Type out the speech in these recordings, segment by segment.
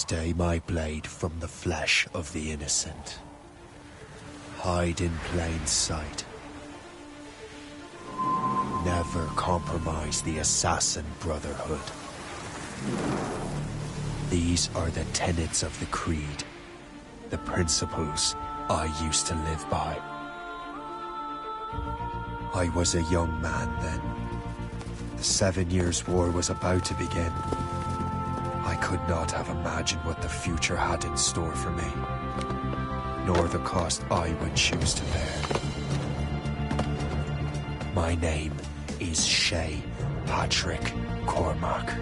Stay my blade from the flesh of the innocent. Hide in plain sight. Never compromise the Assassin Brotherhood. These are the tenets of the Creed, the principles I used to live by. I was a young man then. The 7 Years' War was about to begin. I could not have imagined what the future had in store for me, nor the cost I would choose to bear. My name is Shay Patrick Cormac.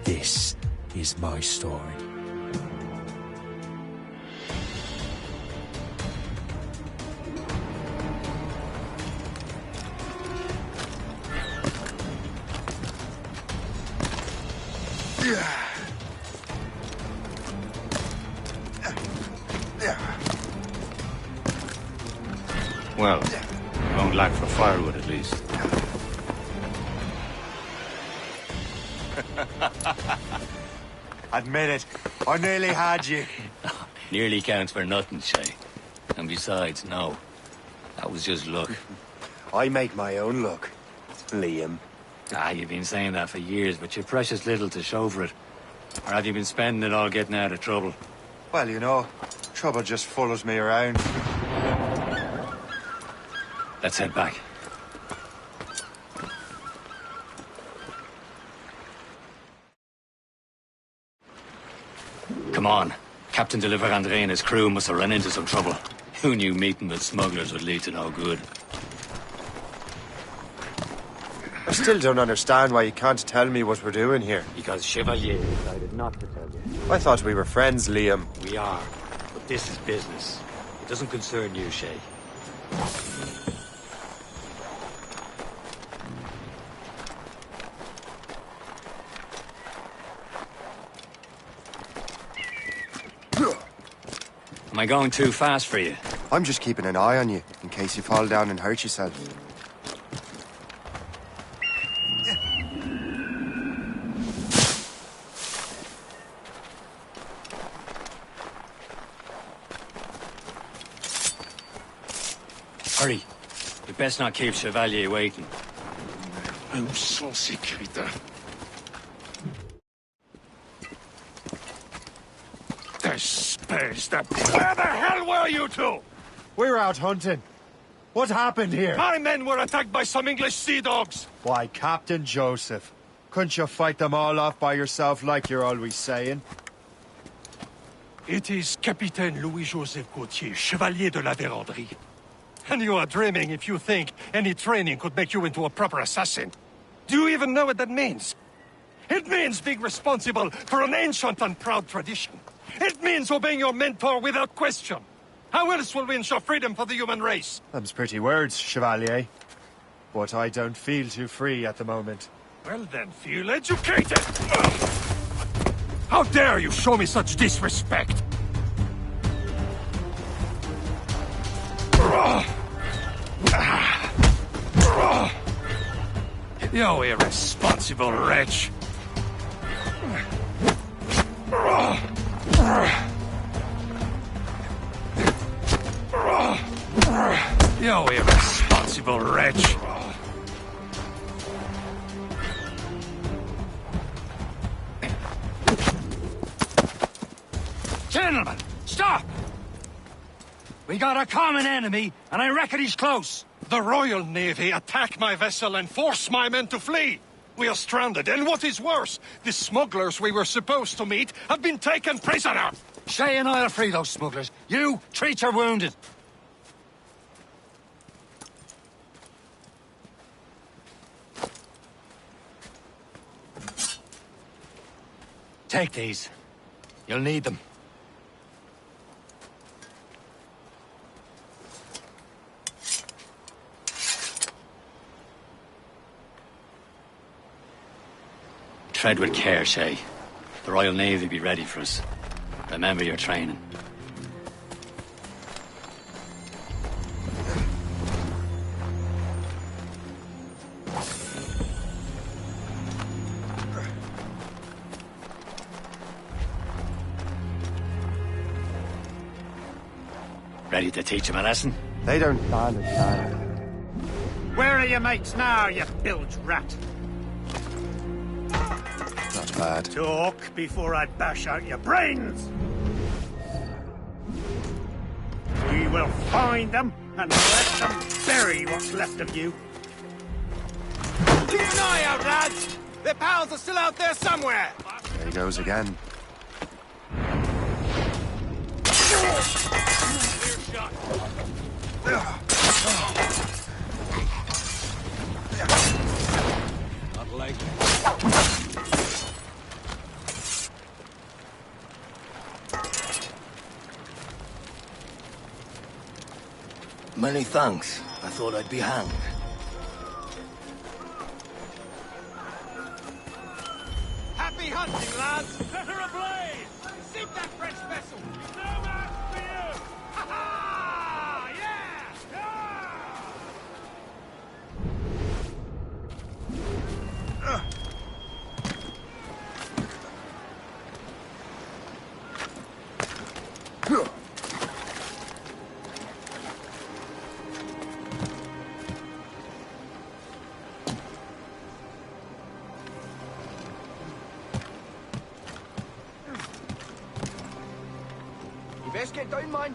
This is my story. Well, you won't lack for firewood at least. Admit it, I nearly had you. Nearly counts for nothing, Shay. And besides, no. That was just luck. I make my own luck, Liam. You've been saying that for years, but you've precious little to show for it. Or have you been spending it all getting out of trouble? Well, you know, trouble just follows me around. Let's head back. Come on. Captain de Liverandre and his crew must have run into some trouble. Who knew meeting with smugglers would lead to no good? I still don't understand why you can't tell me what we're doing here. Because Chevalier decided not to tell you. I thought we were friends, Liam. We are, but this is business. It doesn't concern you, Shay. Am I going too fast for you? I'm just keeping an eye on you, in case you fall down and hurt yourself. Hurry. You best not keep Chevalier waiting. Où sont ces crétins? Where the hell were you two? We were out hunting. What happened here? My men were attacked by some English sea dogs. Why, Captain Joseph. Couldn't you fight them all off by yourself like you're always saying? It is Capitaine Louis-Joseph Gauthier, Chevalier de la Vérendrye. And you are dreaming if you think any training could make you into a proper assassin. Do you even know what that means? It means being responsible for an ancient and proud tradition. It means obeying your mentor without question. How else will we ensure freedom for the human race? Them's pretty words, Chevalier. But I don't feel too free at the moment. Well then, feel educated! How dare you show me such disrespect? You irresponsible wretch! You irresponsible wretch! Gentlemen, stop! We got a common enemy, and I reckon he's close. The Royal Navy attack my vessel and force my men to flee. We are stranded, and what is worse, the smugglers we were supposed to meet have been taken prisoner. Shay and I'll free those smugglers. You, treat your wounded. Take these. You'll need them. Tread with care, Shay. The Royal Navy will be ready for us. Remember your training. Ready to teach him a lesson? They don't stand a chance. Where are your mates now, you bilge rat? Not bad. Talk before I bash out your brains! We will find them and let them bury what's left of you. Keep an eye out, lads! Their pals are still out there somewhere! There he goes again. Not likely. Many thanks. I thought I'd be hanged. Happy hunting, lads! Set her ablaze! Sink that French vessel! No match for you! Ha-ha! Yeah! You best get down, man.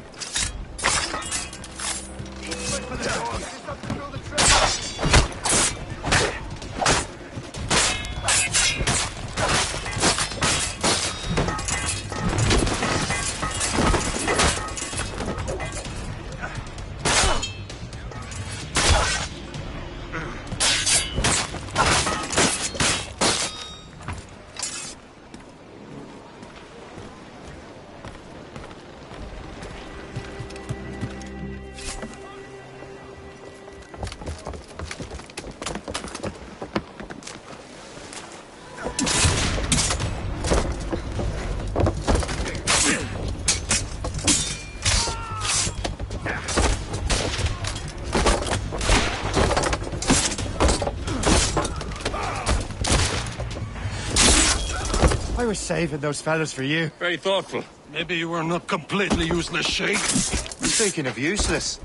I was saving those fellas for you. Very thoughtful. Maybe you were not completely useless, Shay. Speaking of useless,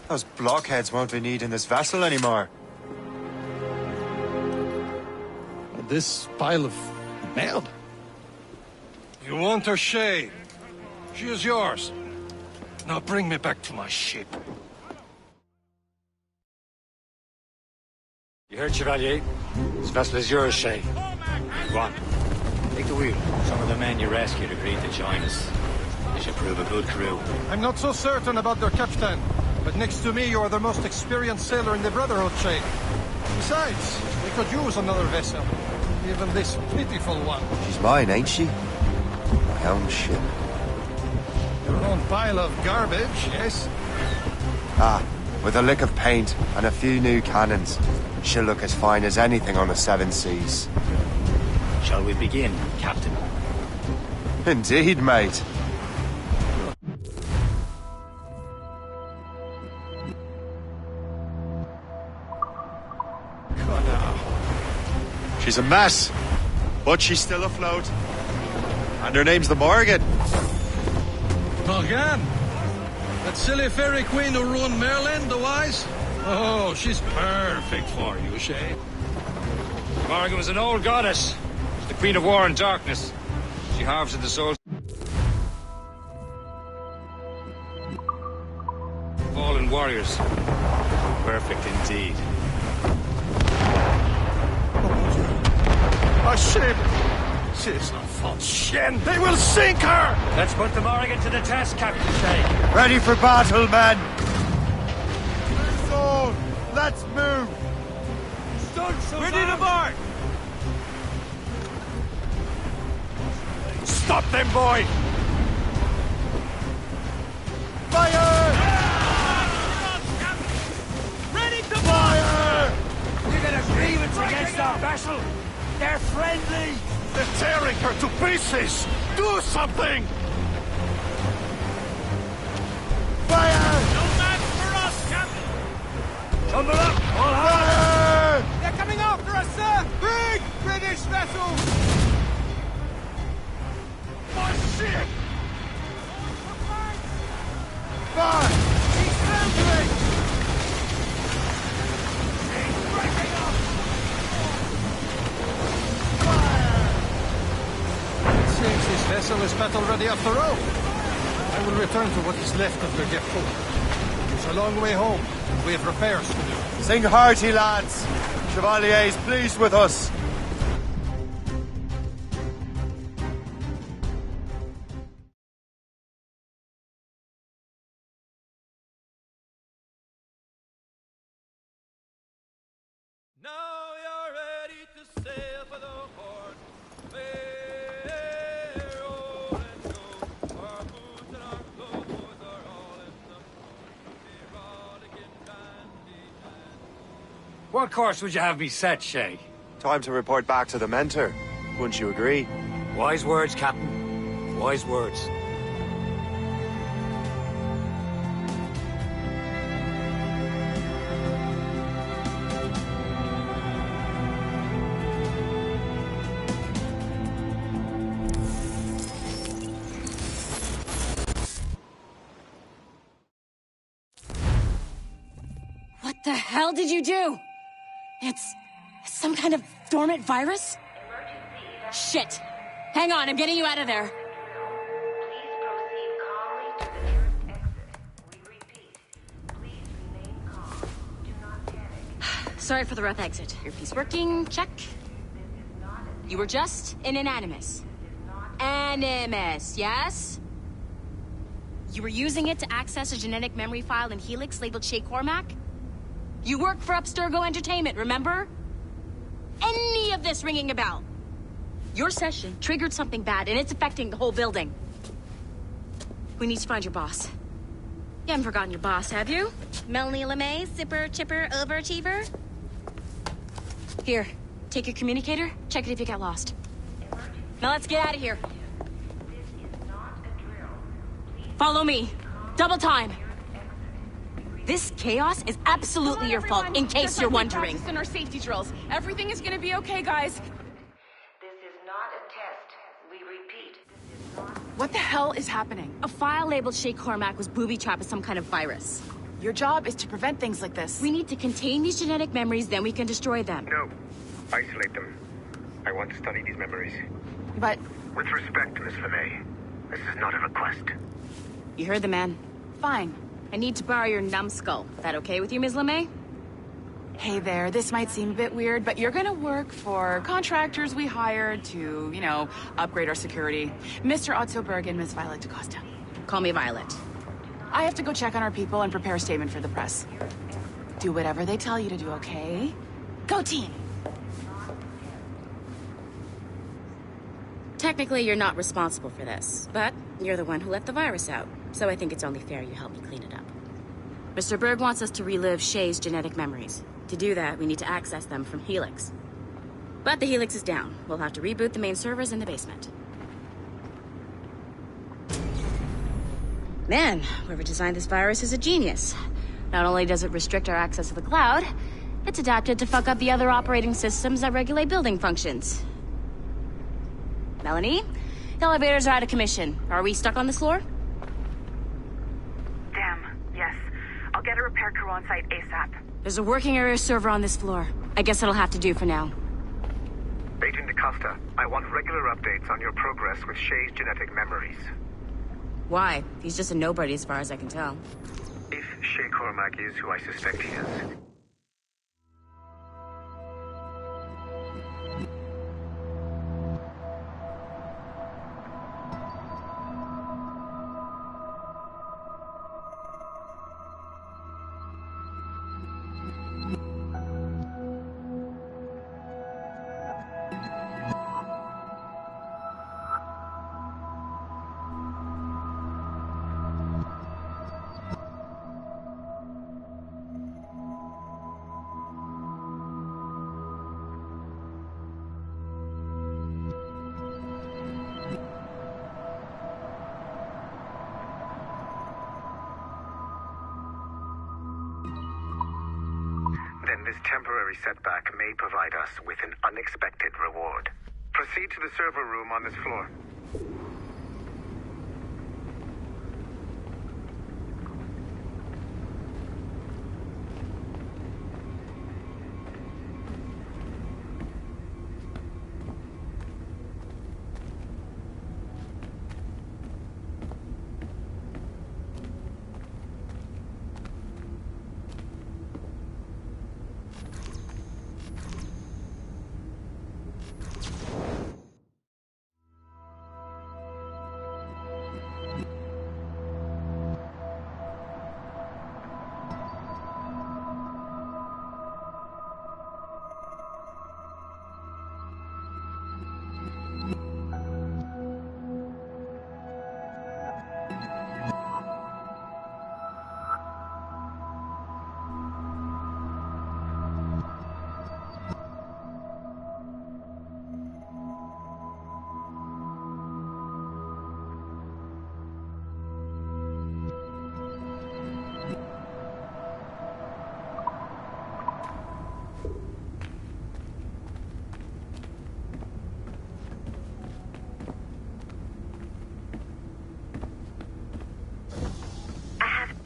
those blockheads won't be needing this vessel anymore. This pile of mail? You want her, Shay? She is yours. Now bring me back to my ship. You heard, Chevalier? This vessel is yours, Shay. Go on. Take the wheel. Some of the men you rescued agreed to join us. They should prove a good crew. I'm not so certain about their captain, but next to me you are the most experienced sailor in the Brotherhood, Shay. Besides, we could use another vessel. Even this pitiful one. She's mine, ain't she? My own ship. Your own pile of garbage, yes? Ah, with a lick of paint and a few new cannons, she'll look as fine as anything on the Seven Seas. Shall we begin, Captain? Indeed, mate. God, now. She's a mess, but she's still afloat. And her name's the Morgan. Morgan? That silly fairy queen who ruined Merlin, the wise? Oh, she's perfect for you, Shay. Morgan was an old goddess. She's the Queen of War and Darkness. She harvested the souls of fallen warriors. Perfect indeed. A ship! She's a false shen! They will sink her! Let's put the Morgan to the test, Captain Shay. Ready for battle, men! So, let's move! Ready to march! Stop them, boy! Fire! Ready to Fire! You got a grievance against our vessel? They're friendly! They're tearing her to pieces! Do something! Fire! No match for us, Captain! Tumble up! All hands! Fire! They're coming after us, sir! Big British vessel! My ship! Fire! is battle ready after all. I will return to what is left of the depot. It's a long way home, and we have repairs to do. Sing hearty, lads. Chevalier is pleased with us. Now you're ready to sail for the Horn. We're rolling go. Our boots and our clothes are all in the port. We're rollicking bandy and... What course would you have me set, Shay? Time to report back to the mentor. Wouldn't you agree? Wise words, Captain. Wise words. What the hell did you do? It's some kind of dormant virus? Shit! Hang on, I'm getting you out of there. Please proceed calmly to the nearest exit. We repeat, please remain calm. Do not panic. Sorry for the rough exit. Earpiece working, check. You were just in an Animus. Animus, yes? You were using it to access a genetic memory file in Helix labeled Shay Cormac? You work for Abstergo Entertainment, remember? Any of this ringing a bell? Your session triggered something bad, and it's affecting the whole building. We need to find your boss. You haven't forgotten your boss, have you? Melanie LeMay, zipper, chipper, overachiever? Here, take your communicator, check it if you get lost. Now let's get out of here. Follow me. Double time. This chaos is absolutely your fault, in case you're wondering. In our safety drills. Everything is gonna be okay, guys. This is not a test. We repeat, this is not... What the hell is happening? A file labeled Shay Cormac was booby-trapped with some kind of virus. Your job is to prevent things like this. We need to contain these genetic memories, then we can destroy them. No. Isolate them. I want to study these memories. But... With respect, Miss LeMay, this is not a request. You heard the man. Fine. I need to borrow your numbskull. That okay with you, Ms. LeMay? Hey there, this might seem a bit weird, but you're gonna work for contractors we hired to, you know, upgrade our security. Mr. Otto Berg and Miss Violet DaCosta. Call me Violet. I have to go check on our people and prepare a statement for the press. Do whatever they tell you to do, okay? Go team! Technically, you're not responsible for this, but you're the one who let the virus out, so I think it's only fair you help me clean it up. Mr. Berg wants us to relive Shay's genetic memories. To do that, we need to access them from Helix. But the Helix is down. We'll have to reboot the main servers in the basement. Man, whoever designed this virus is a genius. Not only does it restrict our access to the cloud, it's adapted to fuck up the other operating systems that regulate building functions. Melanie? The elevators are out of commission. Are we stuck on this floor? Damn, yes. I'll get a repair crew on site ASAP. There's a working area server on this floor. I guess it'll have to do for now. Agent DaCosta, I want regular updates on your progress with Shay's genetic memories. Why? He's just a nobody as far as I can tell. If Shay Cormac is who I suspect he is, then this temporary setback may provide us with an unexpected reward. Proceed to the server room on this floor.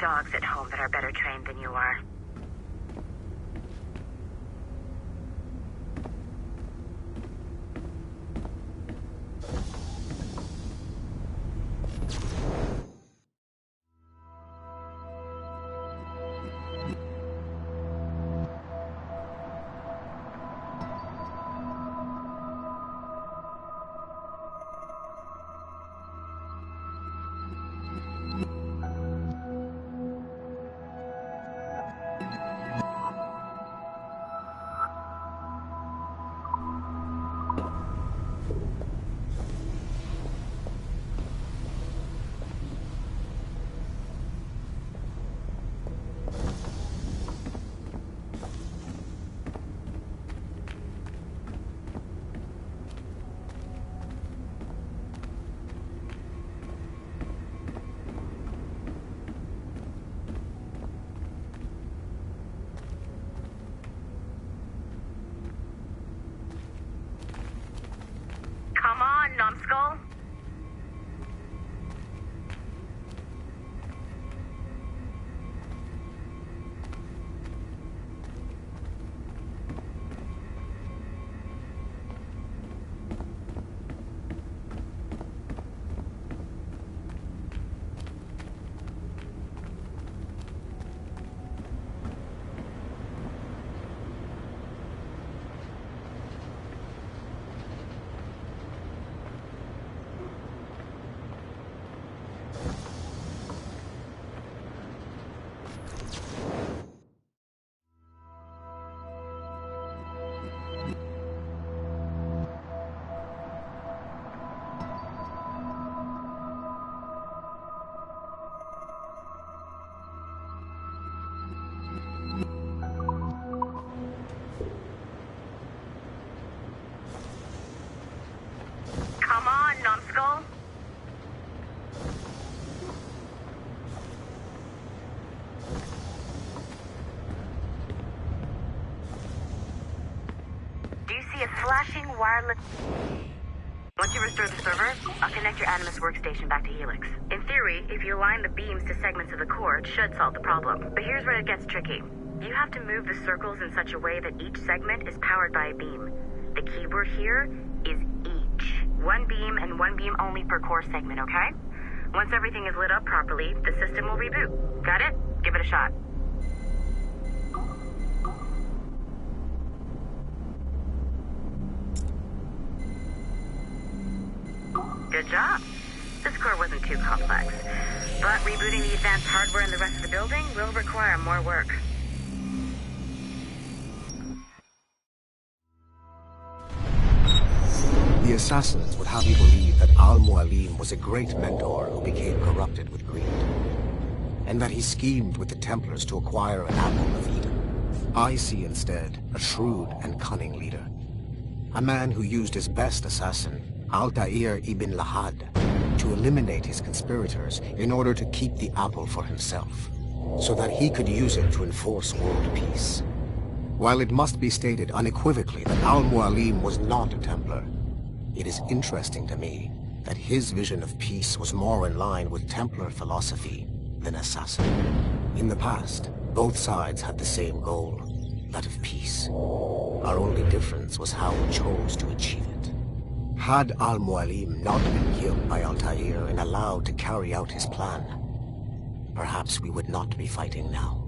dogs at home that are better trained than you are. Come on, numbskull. Come on, numbskull. Do you see a flashing wireless... Once you restore the server, I'll connect your Animus workstation back to Helix. In theory, if you align the beams to segments of the core, it should solve the problem. But here's where it gets tricky. You have to move the circles in such a way that each segment is powered by a beam. The keyword here is each. One beam and one beam only per core segment, okay? Once everything is lit up properly, the system will reboot. Got it? Give it a shot. Good job. This core wasn't too complex. But rebooting the advanced hardware in the rest of the building will require more work. The assassins would have you believe that Al-Mualim was a great mentor who became corrupted with greed, and that he schemed with the Templars to acquire an apple of Eden. I see instead a shrewd and cunning leader, a man who used his best assassin, Altair ibn Lahad, to eliminate his conspirators in order to keep the apple for himself, so that he could use it to enforce world peace. While it must be stated unequivocally that Al-Mualim was not a Templar, it is interesting to me that his vision of peace was more in line with Templar philosophy than assassin. In the past, both sides had the same goal, that of peace. Our only difference was how we chose to achieve it. Had Al-Mualim not been killed by Altair and allowed to carry out his plan, perhaps we would not be fighting now.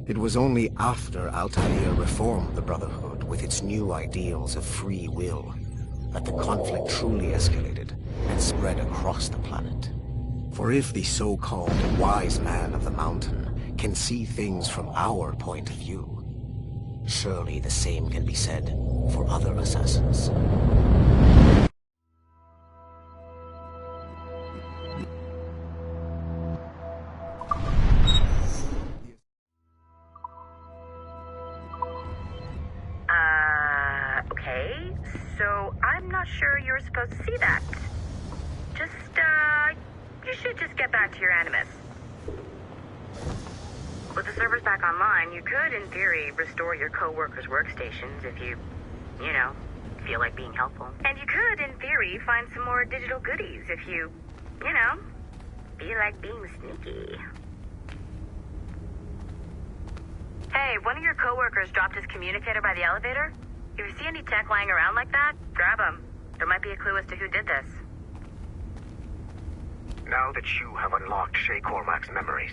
It was only after Altair reformed the Brotherhood with its new ideals of free will that the conflict truly escalated and spread across the planet. For if the so-called wise man of the mountain can see things from our point of view, surely the same can be said for other assassins. Okay, so I'm not sure you were supposed to see that. You should just get back to your Animus. With the servers back online, you could, in theory, restore your co-workers' workstations if you feel like being helpful. And you could, in theory, find some more digital goodies if you feel like being sneaky. Hey, one of your coworkers dropped his communicator by the elevator. If you see any tech lying around like that, grab him. There might be a clue as to who did this. Now that you have unlocked Shay Cormac's memories,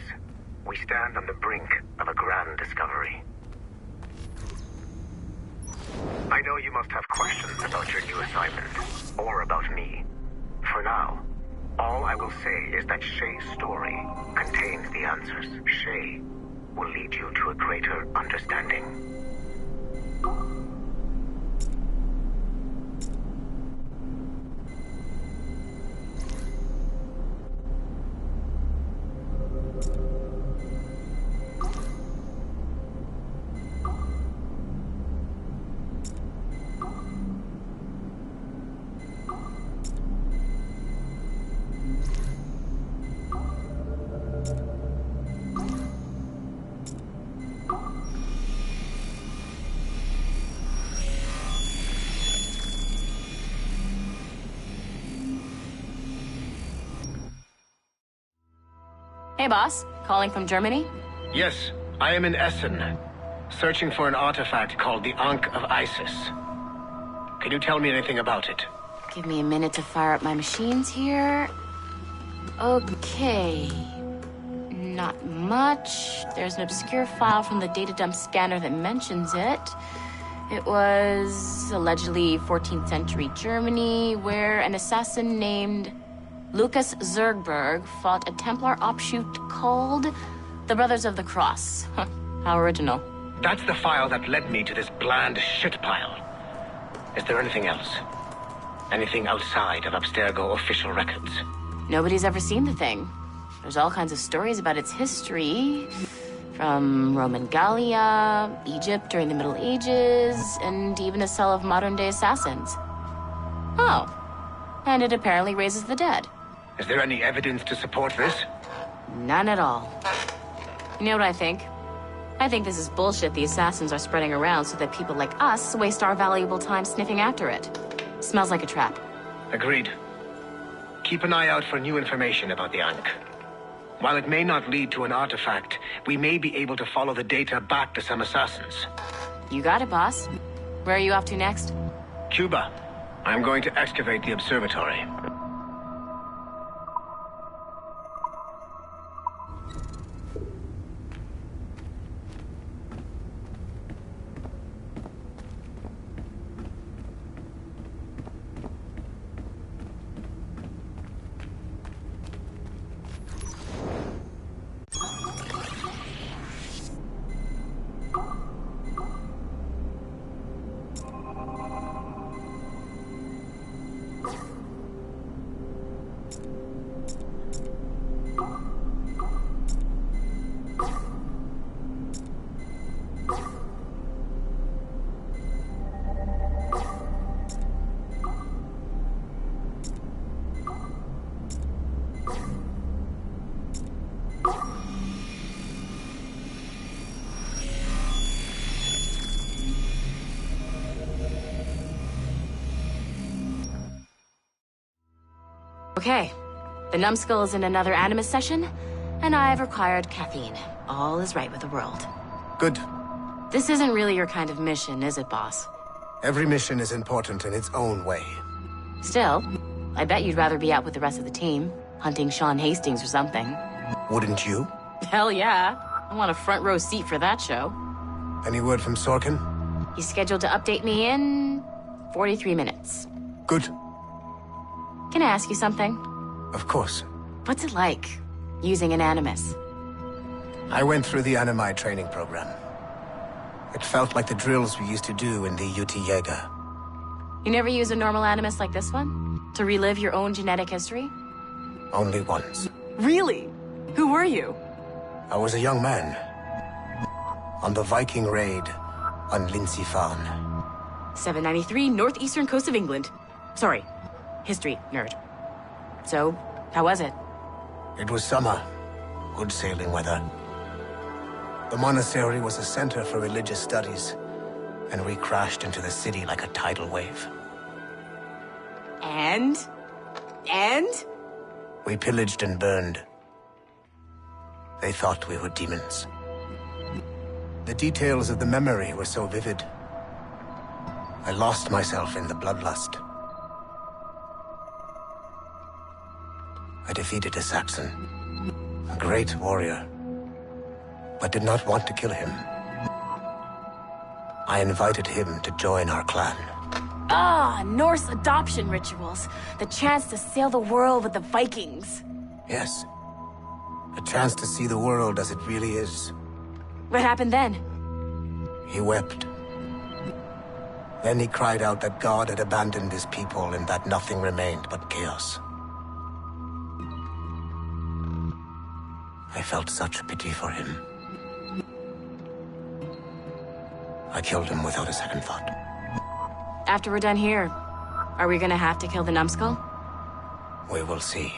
we stand on the brink of a grand discovery. I know you must have questions about your new assignment, or about me. For now, all I will say is that Shay's story contains the answers. Shay will lead you to a greater understanding. Hey, boss. Calling from Germany? Yes, I am in Essen, searching for an artifact called the Ankh of Isis. Can you tell me anything about it? Give me a minute to fire up my machines here. Okay. Not much. There's an obscure file from the data dump scanner that mentions it. It was allegedly 14th century Germany, where an assassin named Lucas Zergberg fought a Templar offshoot called the Brothers of the Cross. How original. That's the file that led me to this bland shit pile. Is there anything else? Anything outside of Abstergo official records? Nobody's ever seen the thing. There's all kinds of stories about its history. From Roman Gallia, Egypt during the Middle Ages, and even a cell of modern-day assassins. Oh. And it apparently raises the dead. Is there any evidence to support this? None at all. You know what I think? I think this is bullshit the assassins are spreading around so that people like us waste our valuable time sniffing after it. Smells like a trap. Agreed. Keep an eye out for new information about the Ankh. While it may not lead to an artifact, we may be able to follow the data back to some assassins. You got it, boss. Where are you off to next? Cuba. I'm going to excavate the observatory. Okay. The numbskull is in another Animus session, and I've required caffeine. All is right with the world. Good. This isn't really your kind of mission, is it, boss? Every mission is important in its own way. Still, I bet you'd rather be out with the rest of the team, hunting Sean Hastings or something. Wouldn't you? Hell yeah. I want a front row seat for that show. Any word from Sorkin? He's scheduled to update me in 43 minutes. Good. Can I ask you something? Of course. What's it like, using an Animus? I went through the Animai training program. It felt like the drills we used to do in the UT Jaeger. You never use a normal Animus like this one? To relive your own genetic history? Only once. Really? Who were you? I was a young man. On the Viking raid on Lindsey Farm. 793, northeastern coast of England. Sorry, history nerd. So, how was it? It was summer. Good sailing weather. The monastery was a center for religious studies, and we crashed into the city like a tidal wave. And? We pillaged and burned. They thought we were demons. The details of the memory were so vivid. I lost myself in the bloodlust. I defeated a Saxon, a great warrior, but did not want to kill him. I invited him to join our clan. Ah, Norse adoption rituals. The chance to sail the world with the Vikings. Yes. A chance to see the world as it really is. What happened then? He wept. Then he cried out that God had abandoned his people and that nothing remained but chaos. I felt such pity for him. I killed him without a second thought. After we're done here, are we gonna have to kill the numbskull? We will see.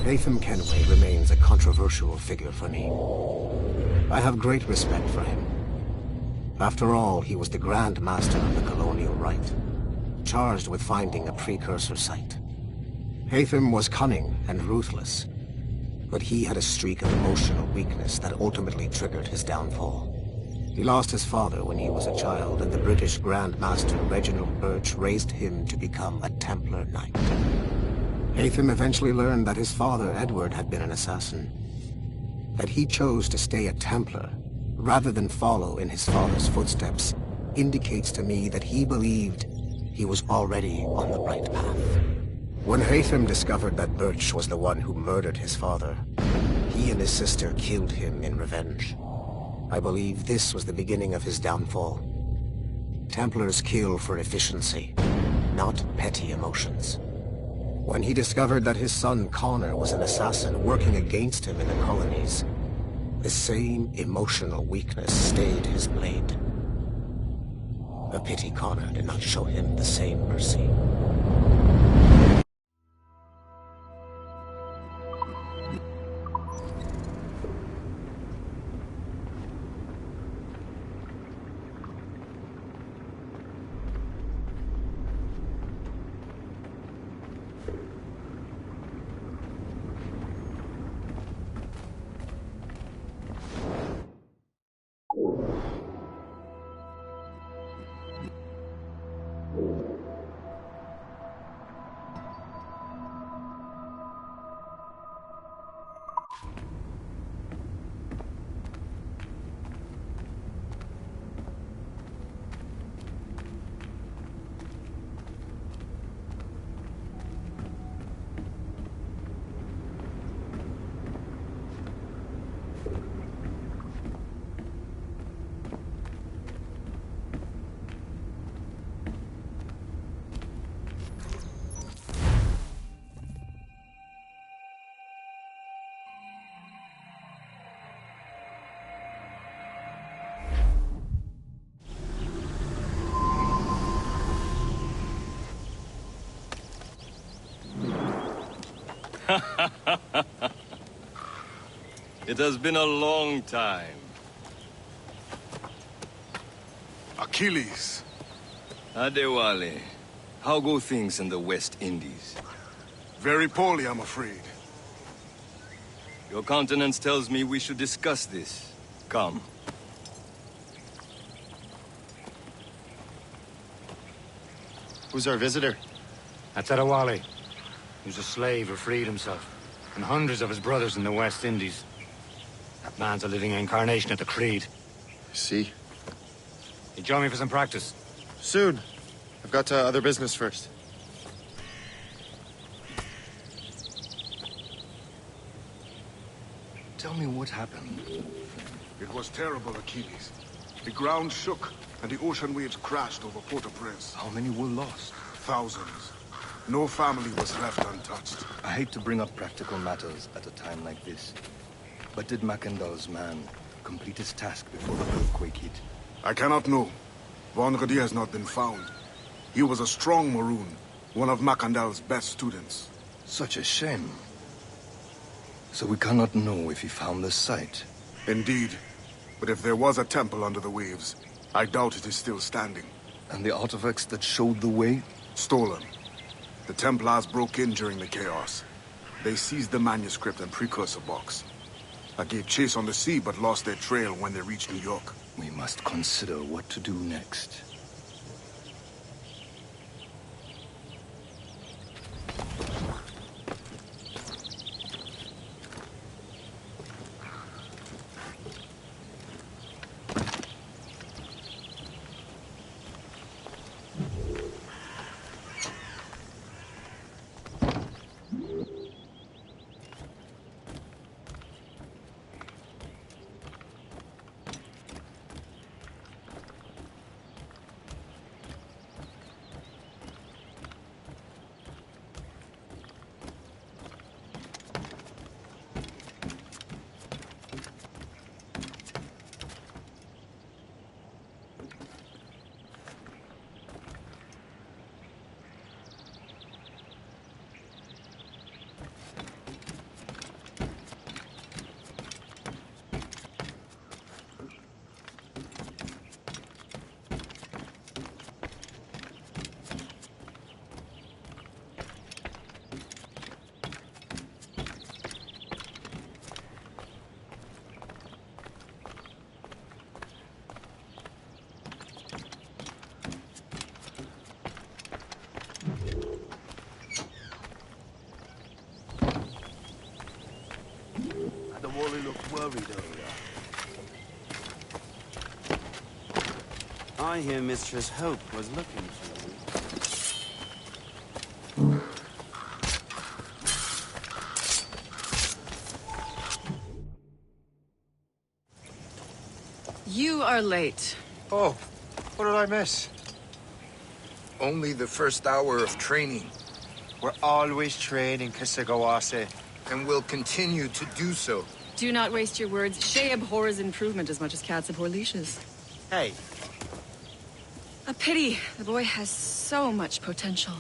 Haytham Kenway remains a controversial figure for me. I have great respect for him. After all, he was the Grand Master of the Colonial Rite, charged with finding a precursor site. Haytham was cunning and ruthless, but he had a streak of emotional weakness that ultimately triggered his downfall. He lost his father when he was a child, and the British Grand Master Reginald Birch raised him to become a Templar Knight. Haytham eventually learned that his father, Edward, had been an assassin. That he chose to stay a Templar, rather than follow in his father's footsteps, indicates to me that he believed he was already on the right path. When Haytham discovered that Birch was the one who murdered his father, he and his sister killed him in revenge. I believe this was the beginning of his downfall. Templars kill for efficiency, not petty emotions. When he discovered that his son Connor was an assassin working against him in the colonies, the same emotional weakness stayed his blade. A pity Connor did not show him the same mercy. It has been a long time. Achilles. Adewale, how go things in the West Indies? Very poorly, I'm afraid. Your countenance tells me we should discuss this. Come. Who's our visitor? That's Adewale. He was a slave who freed himself. and hundreds of his brothers in the West Indies. That man's a living incarnation of the Creed. See? You join me for some practice? Soon. I've got other business first. Tell me what happened. It was terrible, Achilles. The ground shook, and the ocean waves crashed over Port-au-Prince. How many were lost? Thousands. No family was left untouched. I hate to bring up practical matters at a time like this. But did Macandal's man complete his task before the earthquake hit? I cannot know. Vonredi has not been found. He was a strong Maroon, one of Macandal's best students. Such a shame. So we cannot know if he found the site. Indeed. But if there was a temple under the waves, I doubt it is still standing. And the artifacts that showed the way? Stolen. The Templars broke in during the chaos. They seized the manuscript and precursor box. I gave chase on the sea, but lost their trail when they reached New York. We must consider what to do next. Wally looked worried earlier. I hear Mistress Hope was looking for you. You are late. Oh, what did I miss? Only the first hour of training. We're always training, Kisagawase. And will continue to do so. Do not waste your words. Shay abhors improvement as much as cats abhor leashes. Hey. A pity. The boy has so much potential.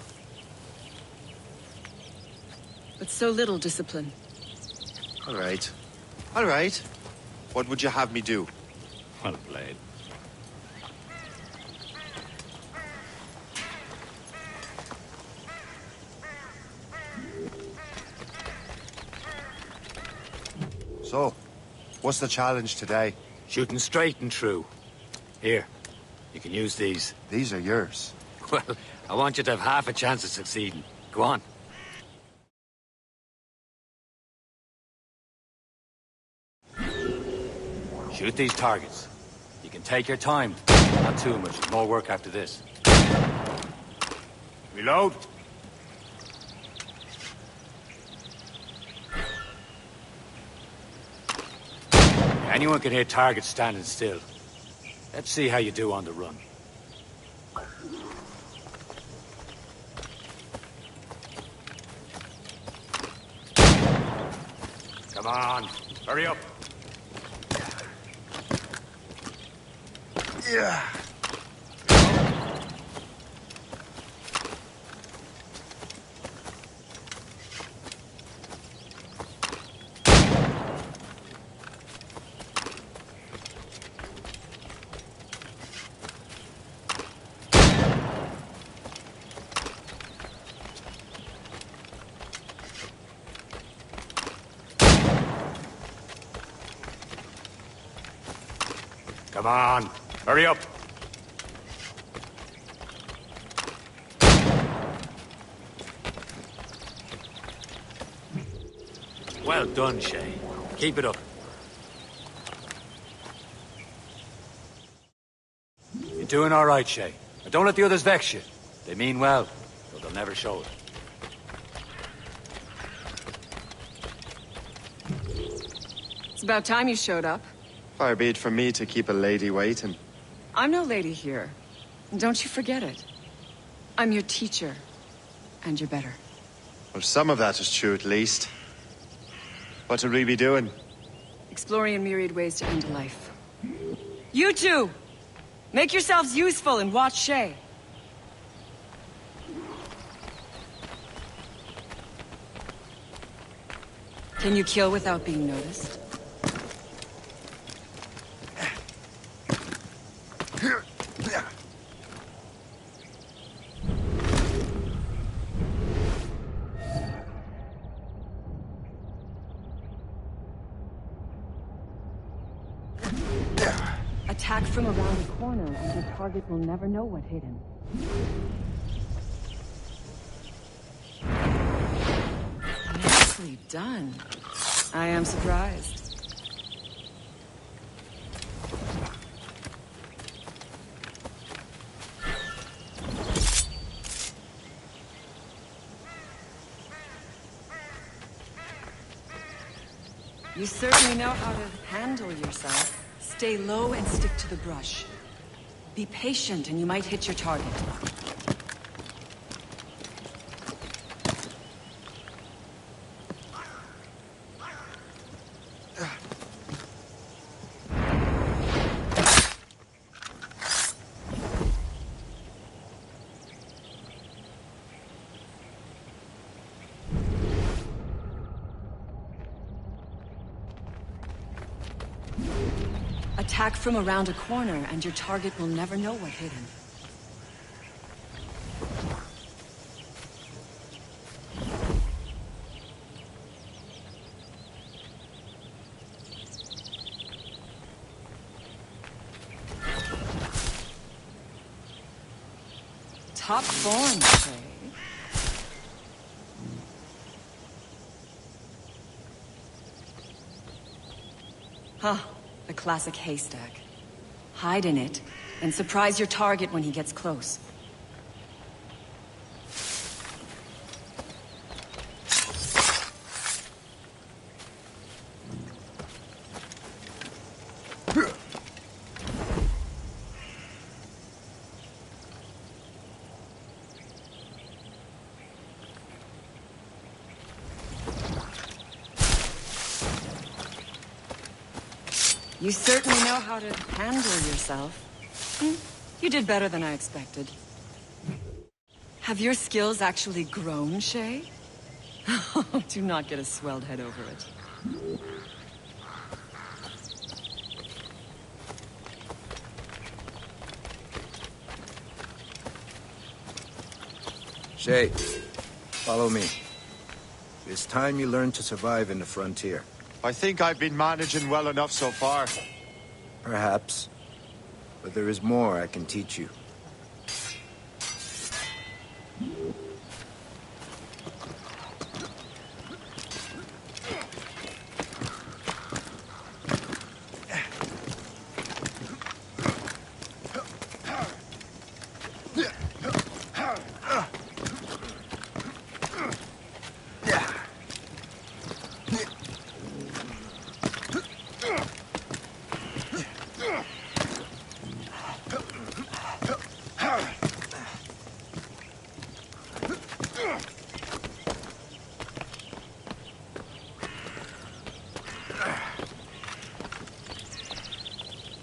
But so little discipline. All right. All right. What would you have me do? Well played. So, what's the challenge today? Shooting straight and true. Here, you can use these. These are yours. Well, I want you to have half a chance of succeeding. Go on. Shoot these targets. You can take your time. Not too much. More work after this. Reload. Anyone can hit targets standing still. Let's see how you do on the run. Come on, hurry up. Yeah. Come on, hurry up. Well done, Shay. Keep it up. You're doing all right, Shay. But don't let the others vex you. They mean well, though they'll never show it. It's about time you showed up. Far be it from me to keep a lady waiting. I'm no lady here. And don't you forget it. I'm your teacher. And you're better. Well, some of that is true at least. What would we be doing? Exploring a myriad ways to end a life. You two! Make yourselves useful and watch Shay. Can you kill without being noticed? Attack from around the corner, and your target will never know what hit him. Nicely done. I am surprised. You certainly know how to handle yourself. Stay low and stick to the brush. Be patient and you might hit your target. Attack from around a corner, and your target will never know what hit him. Top form, Shay. Huh. The classic haystack. Hide in it, and surprise your target when he gets close. You certainly know how to handle yourself. You did better than I expected. Have your skills actually grown, Shay? Do not get a swelled head over it. Shay, follow me. It's time you learn to survive in the frontier. I think I've been managing well enough so far. Perhaps. But there is more I can teach you.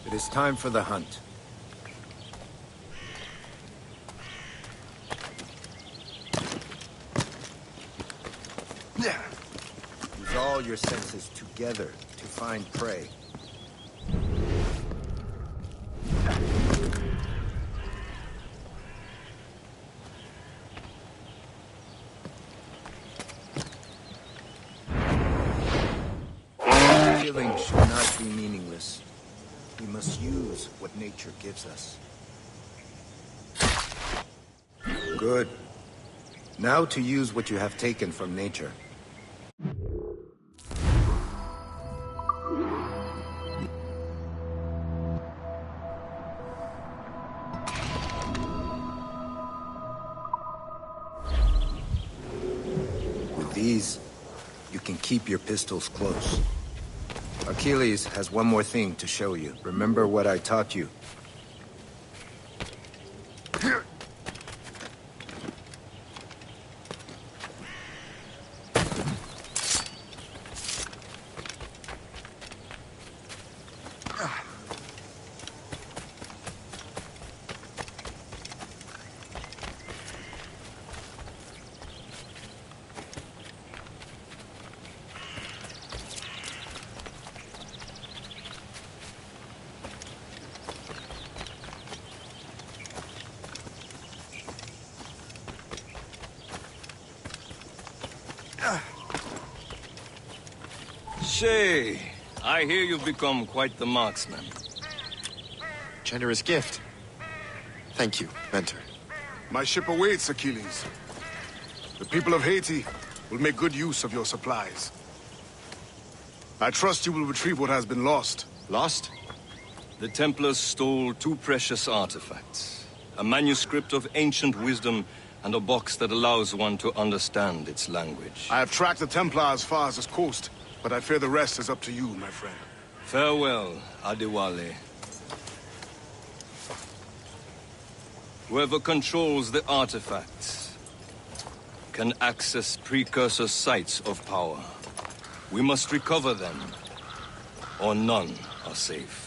It is time for the hunt. Use all your senses together to find prey. Killing should not be meaningless. We must use what nature gives us. Good. Now to use what you have taken from nature. keep your pistols close. Achilles has one more thing to show you. Remember what I taught you. Shay, I hear you've become quite the marksman. Generous gift. Thank you, Mentor. My ship awaits, Achilles. The people of Haiti will make good use of your supplies. I trust you will retrieve what has been lost. Lost? The Templars stole 2 precious artifacts. A manuscript of ancient wisdom and a box that allows one to understand its language. I have tracked the Templar as far as this coast, but I fear the rest is up to you, my friend. Farewell, Adewale. Whoever controls the artifacts can access precursor sites of power. We must recover them, or none are safe.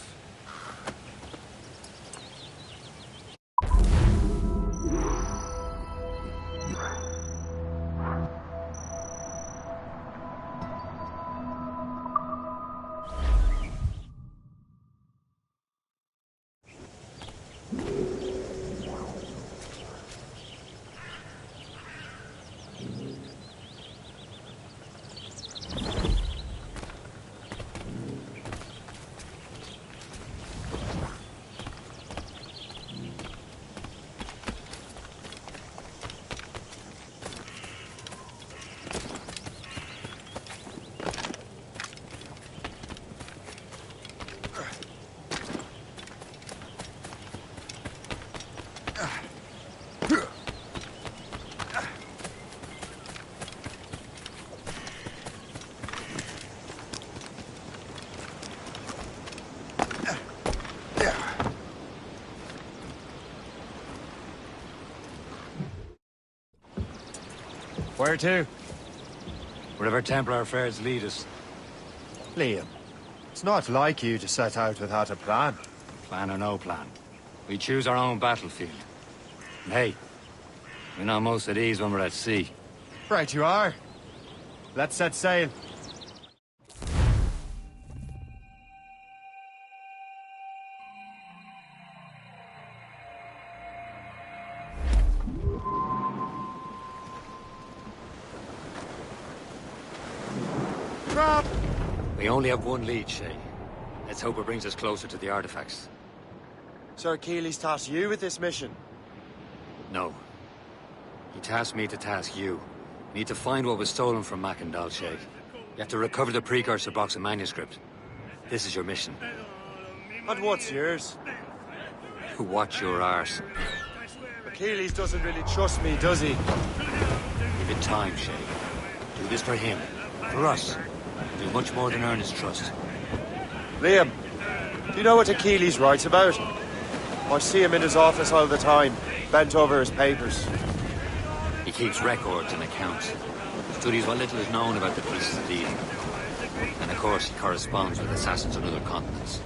Where to? Wherever Templar affairs lead us. Liam, it's not like you to set out without a plan. Plan or no plan. We choose our own battlefield. And hey, we know most of these when we're at sea. Right you are. Let's set sail. We only have one lead, Shay. Let's hope it brings us closer to the artifacts. Sir Achilles tasked you with this mission? No. He tasked me to task you. We need to find what was stolen from Mackandal, Shay. You have to recover the precursor box and manuscript. This is your mission. And what's yours? Watch your arse. Achilles doesn't really trust me, does he? Give it time, Shay. Do this for him. For us. Do much more than earn his trust. Liam, do you know what Achilles writes about? I see him in his office all the time, bent over his papers. He keeps records and accounts. Studies what little is known about the pieces of Eden. And of course, he corresponds with assassins on other continents.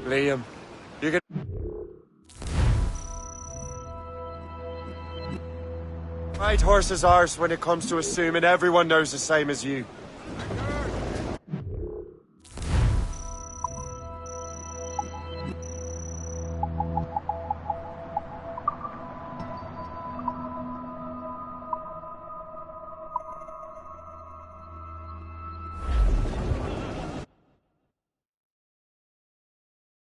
Liam, you can... Right horse is ours when it comes to assuming everyone knows the same as you.